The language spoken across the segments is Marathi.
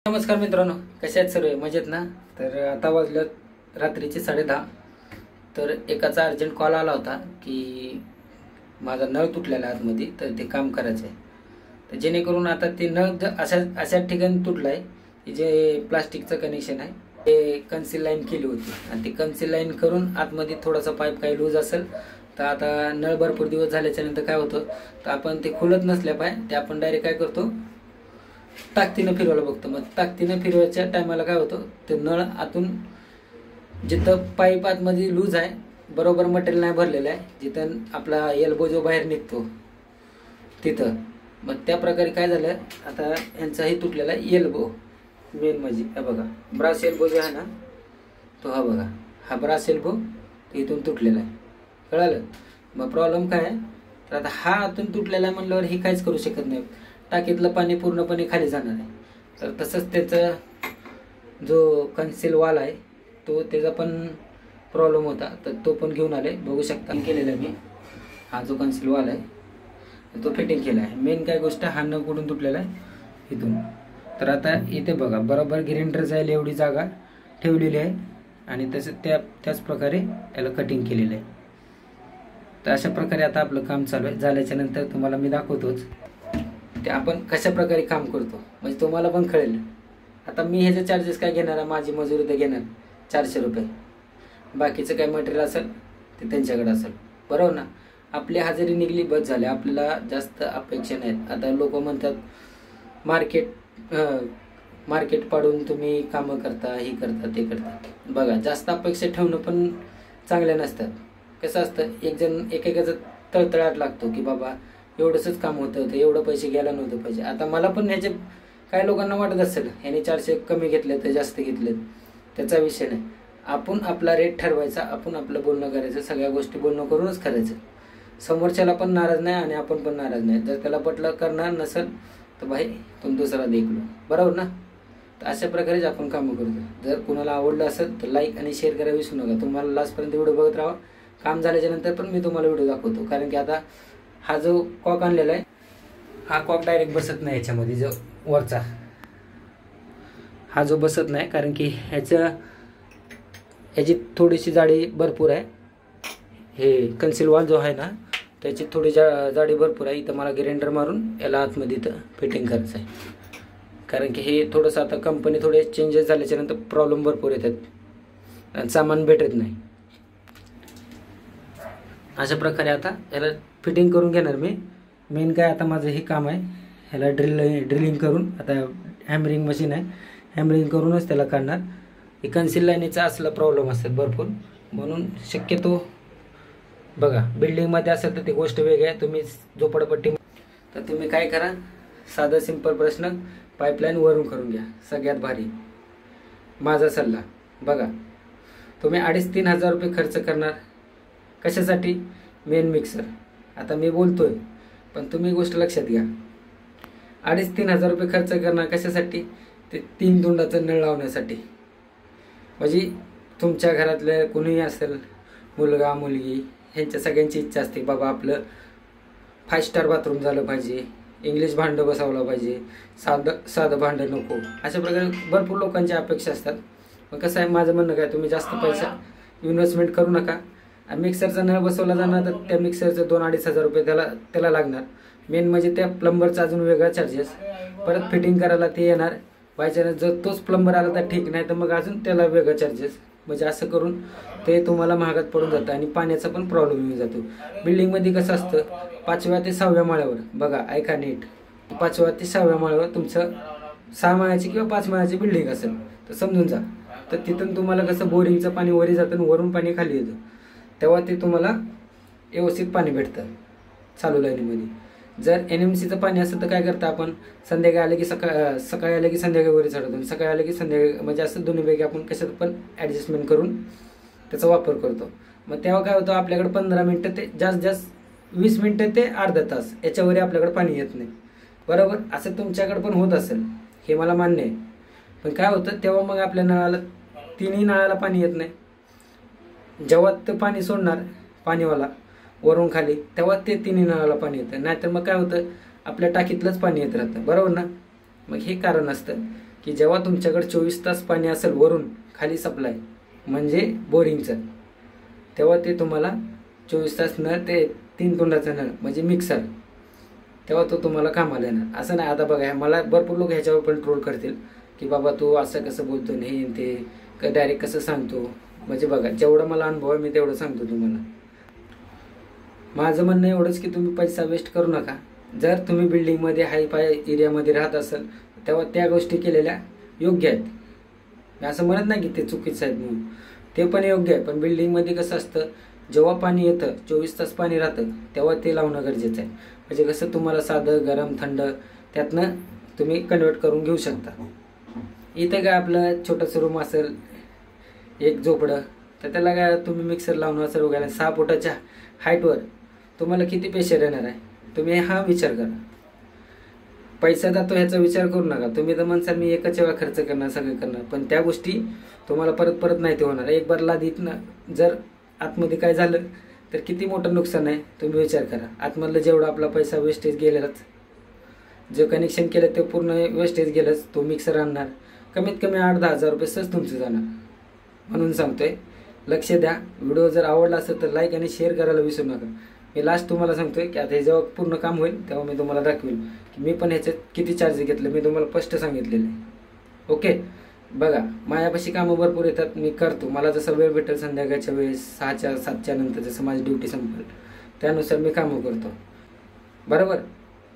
नमस्कार मित्रांनो, कसे आहेत सर्व? मजेत ना? तर आता वाजलं रात्रीचे 10:30. तर एकाचा अर्जंट कॉल आला होता की माझा नळ तुटलेला आहे आतमध्ये, तर ते काम करायचं आहे. तर जेणेकरून आता ते नळ अशा ठिकाणी तुटला आहे की जे प्लास्टिकचं कनेक्शन आहे ते कन्सील लाईन केली होती आणि ती कन्सील लाईन करून आतमध्ये थोडासा पाईप काही लूज असेल तर आता नळ भरपूर दिवस झाल्याच्या नंतर काय होतं तर आपण ते खुलत नसल्या पाहिजे ते आपण डायरेक्ट काय करतो, ताकदीनं फिरवायला बघतो. मग ताकदीनं फिरवायच्या टायमाला काय होतं ते नळ आतून जिथं पाईप आतमध्ये लूज आहे, बरोबर मटेरियल नाही भरलेलं आहे, जिथं आपला एल्बो जो बाहेर निघतो तिथं. मग त्या प्रकारे काय झालं, आता यांचाही तुटलेला आहे एल्बो. मेन म्हणजे हा बघा ब्रास एल्बो जो आहे ना तो, हा बघा हा ब्रास एल्बो इथून तुटलेला आहे, कळालं? मग प्रॉब्लेम काय आहे तर आता हा आतून तुटलेला आहे म्हणल्यावर हे काहीच करू शकत नाही, टाकीतलं पाणी पूर्णपणे खाली जाणार आहे. तर तसंच त्याचा जो कन्सील वाल आहे तो त्याचा पण प्रॉब्लेम होता, तर तो पण घेऊन आले. बघू शकता केलेला मी, हा जो कन्सील वाल आहे तो फिटिंग केला आहे. मेन काय गोष्ट, हा न कुठून तुटलेला आहे इथून. तर आता इथे बघा बरोबर ग्राइंडर जायला एवढी जागा ठेवलेली आहे आणि तसं त्याच प्रकारे त्याला कटिंग केलेलं आहे. तर अशा प्रकारे आता आपलं काम चालू आहे. झाल्याच्या नंतर तुम्हाला मी दाखवतोच ते आपण कशा प्रकारे काम करतो, म्हणजे तुम्हाला पण कळेल. आता मी ह्याचे चार्जेस काय घेणार आहे, माझी मजुरी तर घेणार 400 रुपये. बाकीचं काय मटेरियल असेल ते त्यांच्याकडे असेल, बरोबर ना? आपली हजेरी निघली बस झाले, आपल्याला जास्त अपेक्षा नाहीत. आता लोक म्हणतात मार्केट पाडून तुम्ही कामं करता, हे करता ते करता. बघा जास्त अपेक्षा ठेवणं पण चांगल्या नसतात. कसं असतं, एकेकाचा तळतळाट लागतो की बाबा एवढंच काम होतं तर एवढं पैसे घ्यायला नव्हतं पाहिजे. आता मला पण ह्याचे काही लोकांना वाटत असेल ह्याने 400 कमी घेतले तर जास्त घेतलेत, त्याचा विषय नाही. आपण आपला रेट ठरवायचा, आपण आपलं बोलणं करायचं, सगळ्या गोष्टी बोलणं करूनच करायचं. समोरच्याला पण नाराज नाही आणि आपण पण नाराज नाही. जर त्याला पटलं करणार नसेल तर भाई तुम दुसरा देख लो, बरोबर ना? तर अशा प्रकारेच आपण कामं करतो. जर कुणाला आवडलं असेल तर लाईक आणि शेअर करायला विसरू नका. तुम्हाला लास्टपर्यंत व्हिडिओ बघत राहा. काम झाल्याच्या नंतर पण मी तुम्हाला व्हिडिओ दाखवतो, कारण की आता हा जो कॉक आणलेला आहे हा कॉक डायरेक्ट बसत नाही याच्यामध्ये, जो वरचा हा जो बसत नाही, कारण की ह्याची थोडीशी जाडी भरपूर आहे. हे कन्सील वाल जो आहे ना त्याची थोडी जाडी भरपूर आहे. इथं मला ग्राइंडर मारून याला आतमध्ये इथं फिटिंग करायचं आहे, कारण की हे थोडंसं आता कंपनी थोडे चेंजेस झाल्याच्या नंतर प्रॉब्लेम भरपूर येतात आणि सामान भेटत नाही. अशा प्रकारे आता याला फिटिंग करून घेणार मी. मेन काय आता माझं हे काम आहे, ह्याला ड्रिलिंग करून, आता हॅमरिंग मशीन आहे, हॅमरिंग करूनच त्याला काढणार. हे कन्सील लाईनीचा असला प्रॉब्लेम असतात भरपूर, म्हणून शक्यतो बघा बिल्डिंगमध्ये असेल तर ती गोष्ट वेगळी आहे. तुम्ही झोपडपट्टी तर तुम्ही काय करा, साधा सिंपल प्रश्न, पाईपलाईन वरून करून घ्या. सगळ्यात भारी माझा सल्ला. बघा तुम्ही 2,500-3 हजार रुपये खर्च करणार कशासाठी? Main mixer. आता मी बोलतोय पण तुम्ही गोष्ट लक्षात घ्या, 2,500-3 हजार रुपये खर्च करणार कशासाठी? ते 3 दोंडाचं नळ लावण्यासाठी. म्हणजे तुमच्या घरातलं कुणीही असेल, मुलगा मुलगी, ह्यांच्या सगळ्यांची इच्छा असते बाबा आपलं 5 स्टार बाथरूम झालं पाहिजे, इंग्लिश भांडं बसवलं पाहिजे, साधं भांडं नको. अशा प्रकारे भरपूर लोकांच्या अपेक्षा असतात. मग कसं आहे, माझं म्हणणं काय, तुम्ही जास्त पैसा इन्व्हेस्टमेंट करू नका. मिक्सरचा नळ बसवला जाणार तर त्या मिक्सरचं 2-2.5 हजार रुपये त्याला लागणार. मेन म्हणजे त्या प्लंबरचा अजून वेगळा चार्जेस, परत फिटिंग करायला ते येणार. बायचान्स जर तोच प्लंबर आला तर ठीक, नाही तर मग अजून त्याला वेगळं चार्जेस. म्हणजे असं करून ते तुम्हाला महागात पडून जातं आणि पाण्याचा पण प्रॉब्लेम येऊन जातो. बिल्डिंगमध्ये कसं असतं, 5व्या ते 6व्या माळ्यावर, बघा ऐका नीट, 5व्या ते 6व्या माळ्यावर तुमचं 6 माळ्याची किंवा 5 माळ्याची बिल्डिंग असेल तर समजून जा. तर तिथून तुम्हाला कसं बोरिंगचं पाणी वरी जातं आणि वरून पाणी खाली येतं, तेव्हा ते तुम्हाला व्यवस्थित पाणी भेटतं चालू लाईनीमध्ये. जर NMCचं पाणी असतं तर काय करतं आपण, संध्याकाळी आलं की सकाळी आलं की संध्याकाळी वरी चढवतो, सकाळी आलं की संध्याकाळी, म्हणजे असं दोन्ही पैकी आपण कशात पण ॲडजस्टमेंट करून त्याचा वापर करतो. मग तेव्हा काय होतं, आपल्याकडे 15 मिनटं ते जास्त 20 मिनटं ते अर्धा तास याच्यावर आपल्याकडे पाणी येत नाही, बरोबर? असं तुमच्याकडे पण होत असेल, हे मला मान्य आहे. पण काय होतं तेव्हा मग आपल्या नळाला, तिन्ही नळाला पाणी येत नाही. जेव्हा ते पाणी सोडणार पाणीवाला वरून खाली, तेव्हा ते तिन्ही नळाला पाणी येतं. नाहीतर मग काय होतं, आपल्या टाकीतलंच पाणी येत राहतं, बरोबर ना? मग हे कारण असतं. की जेव्हा तुमच्याकडे 24 तास पाणी असेल वरून खाली सप्लाय म्हणजे बोरिंगचं, तेव्हा ते तुम्हाला 24 तास नळ ते 3 तोंडाचा नळ म्हणजे मिक्सर, तेव्हा तो तुम्हाला कामाला येणार. असं नाही आता बघा मला भरपूर लोक ह्याच्यावर पण ट्रोल करतील की बाबा तू असं कसं बोलतो हे ते डायरेक्ट कसं सांगतो. म्हणजे बघा जेवढं मला अनुभव आहे मी तेवढं सांगतो तुम्हाला. माझं म्हणणं एवढंच की तुम्ही पैसा वेस्ट करू नका. जर तुम्ही बिल्डिंगमध्ये हाय फाय एरियामध्ये राहत असाल तेव्हा त्या गोष्टी केलेल्या योग्य आहेत. मी असं म्हणत नाही की ते चुकीचं आहेत म्हणून, ते पण योग्य आहे. पण बिल्डिंगमध्ये कसं असतं जेव्हा पाणी येतं 24 तास पाणी राहतं तेव्हा ते लावणं गरजेचं आहे. म्हणजे कसं तुम्हाला साधं गरम थंड त्यातनं तुम्ही कन्वर्ट करून घेऊ शकता. इथं काय आपलं छोटंसं रूम असेल एक झोपडं तर त्याला काय तुम्ही मिक्सर लावून सर्व घाला 6 फुटाच्या हाईटवर तुम्हाला किती प्रेशर येणार आहे तुम्ही हा विचार करा. पैसा जातो ह्याचा विचार करू नका. तुम्ही तर म्हणसाल मी एकच वेळा खर्च करणार सगळं करणार, पण त्या गोष्टी तुम्हाला परत परत नाही ते होणार. एक बार लादीतनं जर आतमध्ये काय झालं तर किती मोठं नुकसान आहे तुम्ही विचार करा. आतमधलं जेवढा आपला पैसा वेस्टेज गेलेलाच, जे कनेक्शन केलं ते पूर्ण वेस्टेज गेलंच. तो मिक्सर आणणार कमीत कमी 8-10 हजार रुपये सहज तुमचं जाणार. म्हणून सांगतोय लक्ष द्या. व्हिडिओ जर आवडला असेल तर लाईक आणि शेअर करायला विसरू नका. मी लास्ट तुम्हाला सांगतोय की आता हे जेव्हा पूर्ण काम होईल तेव्हा मी तुम्हाला दाखवेल की मी पण ह्याच्यात किती चार्ज घेतले. मी तुम्हाला स्पष्ट सांगितलेलं आहे. ओके बघा माझ्यापाशी कामं भरपूर येतात, मी करतो. मला जसं वेळ भेटेल संध्याकाळच्या वेळेस 6-7च्या नंतर जसं माझी ड्युटी संपेल त्यानुसार मी कामं करतो. बरोबर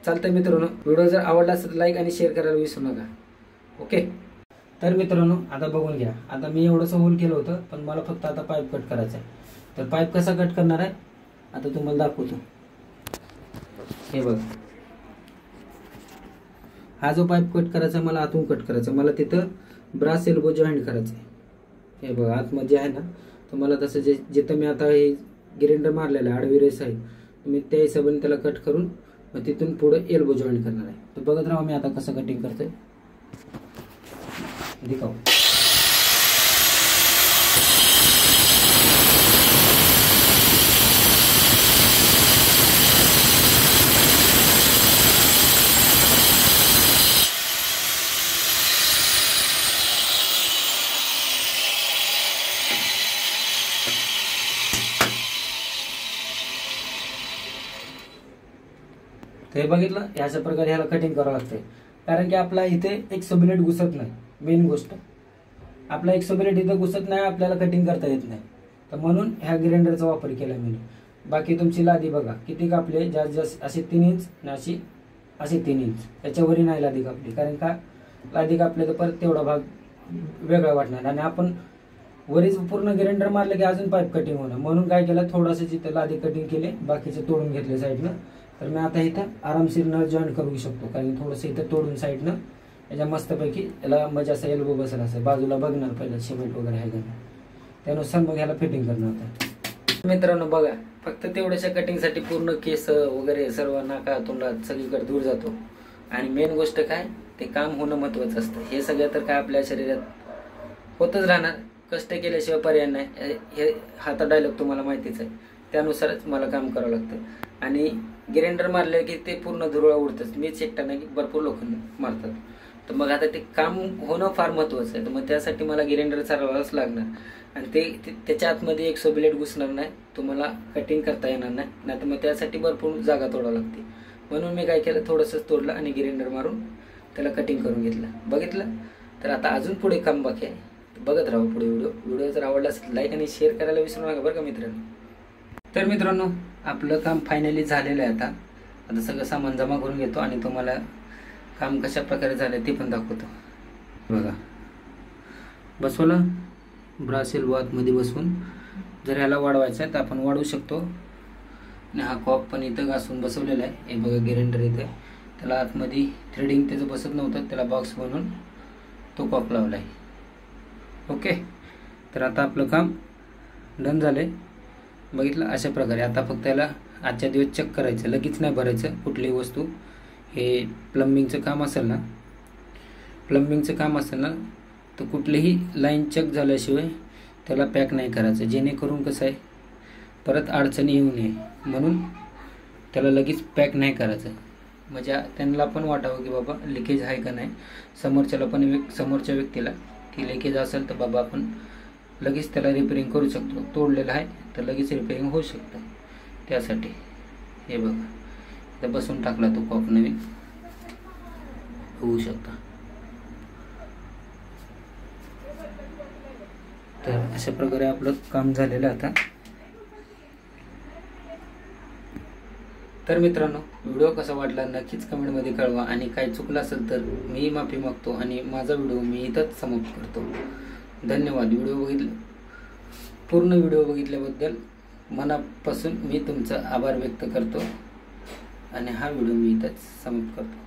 चालतंय मित्रांनो. व्हिडिओ जर आवडला असेल तर लाईक आणि शेअर करायला विसरू नका. ओके तर मित्रांनो आता बघून घ्या. आता मी एवढंसं होल केलं होतं पण मला फक्त आता पाईप कट करायचा आहे. तर पाईप कसा कट करणार आहे आता तुम्हाला दाखवतो. हे बघ हा जो पाईप कट करायचा मला आतून कट करायचा, मला तिथं ब्रास एल्बो जॉईंट करायचं आहे. हे बघा आतमध्ये आहे ना, तर मला तसं जिथं मी आता हे ग्राइंडर मारलेलं आहे आडवी रेस आहे मी त्या हिशोबाने त्याला कट करून मग तिथून पुढे एल्बो जॉईंट करणार आहे. तर बघत राहा मी आता कसं कटिंग करतोय दिखाओ. हे बघितलं याच्या प्रकारे ह्याला कटिंग करावं लागतंय. कारण की आपला इथे एक सबलेट घुसत नाही. मेन गोष्ट आपला एक सबलेट इथं घुसत नाही, आपल्याला कटिंग करता येत नाही. तर म्हणून ह्या ग्राइंडरचा वापर केला मी. बाकी तुमची लादी बघा किती कापले, जास्त असे 3 इंच आणि असे 3 इंच, त्याच्यावरही नाही लादी कापली. कारण का लादी कापले तर परत तेवढा भाग वेगळा वाटणार आणि आपण वरीच पूर्ण ग्राइंडर मारलं की अजून पाईप कटिंग होणार. म्हणून काय केलं थोडंसं जिथं लादी कटिंग केले बाकीचे तोडून घेतले साईडनं. तर मी आता इथं आरामशीर नळ जॉईन करू शकतो. कारण थोडंसं इथं तोडून साईडनं याच्या मस्तपैकी याला म्हणजे असं एल्बो बसेल असं बाजूला बघणार पहिलं सिमेंट वगैरे आहे का त्यानुसार मग ह्याला फिटिंग करणार होतं. मित्रांनो बघा फक्त तेवढ्याच्या कटिंगसाठी पूर्ण केस वगैरे सर्व नाका तोंडात सगळीकडे दूर जातो. आणि मेन गोष्ट काय ते काम होणं महत्वाचं असतं. हे सगळं तर काय आपल्या शरीरात होतच राहणार, कष्ट केल्याशिवाय पर्याय नाही. हे हा तर डायलॉग तुम्हाला माहितीच आहे. त्यानुसारच मला काम करावं लागतं. आणि ग्राइंडर मारले की ते पूर्ण धुरळा उडतच. मीच एकटा नाही की भरपूर लोक मारतात. तर मग आता ते काम होणं फार महत्वाचं आहे. तर मग त्यासाठी मला ग्राइंडर चालवावंच लागणार. आणि ते त्याच्या आतमध्ये एक सोबिलेट घुसणार नाही, तुम्हाला कटिंग करता येणार नाही. तर मग त्यासाठी भरपूर जागा तोडावं लागते. म्हणून मी काय केलं थोडंसंच तोडलं आणि ग्राइंडर मारून त्याला कटिंग करून घेतलं. बघितलं तर आता अजून पुढे काम बाकी आहे. बघत राहा पुढे व्हिडिओ जर आवडला असेल लाईक आणि शेअर करायला विसरू नका बरं का मित्रांनो. तर मित्रांनो आपलं काम फायनली झालेलं आहे. आता सगळं सामान जमा करून घेतो आणि तुम्हाला काम कशा प्रकारे झालं ते पण दाखवतो. बघा बसवलं ब्रास एल्बो आतमध्ये बसवून. जर ह्याला वाढवायचं आहे तर आपण वाढवू शकतो. आणि हा कॉक पण इथं घासून बसवलेला आहे. हे बघा ग्राइंडर इथे त्याला आतमध्ये थ्रेडिंग त्याचं बसत नव्हतं, त्याला बॉक्स बनवून तो कॉक लावला आहे. ओके तर आता आपलं काम डन झालंय. बघितलं अशा प्रकारे. आता फक्त याला आजच्या दिवस चेक करायचं, लगेच नाही भरायचं कुठलीही वस्तू. हे प्लंबिंगचं काम असेल ना तर कुठलीही लाईन चेक झाल्याशिवाय त्याला पॅक नाही करायचं. जेणेकरून कसं आहे परत अडचणी येऊ नये म्हणून त्याला लगेच पॅक नाही करायचं. म्हणजे त्यांना पण वाटावं की बाबा लिकेज आहे का नाही, समोरच्या व्यक्तीला की लिकेज असेल तर बाबा आपण लगेच त्याला रिपेअरिंग करू शकतो. तोडलेलं आहे तर लगेच रिपेअरिंग होऊ शकतं. त्यासाठी हे बघा इथं बसून टाकला तो कॉक नवीन, होऊ शकता. तर अशा प्रकारे आपलं काम झालेलं आता. तर मित्रांनो, व्हिडिओ कसा वाटला नक्कीच कमेंटमध्ये कळवा, आणि काही चुकलं असेल तर मी माफी मागतो आणि माझा व्हिडिओ मी इथंच समाप्त करतो. धन्यवाद. पूर्ण व्हिडिओ बघितल्याबद्दल मनापासून मी तुमचा आभार व्यक्त करतो आणि हा व्हिडिओ मी इथंच समाप्त करतो.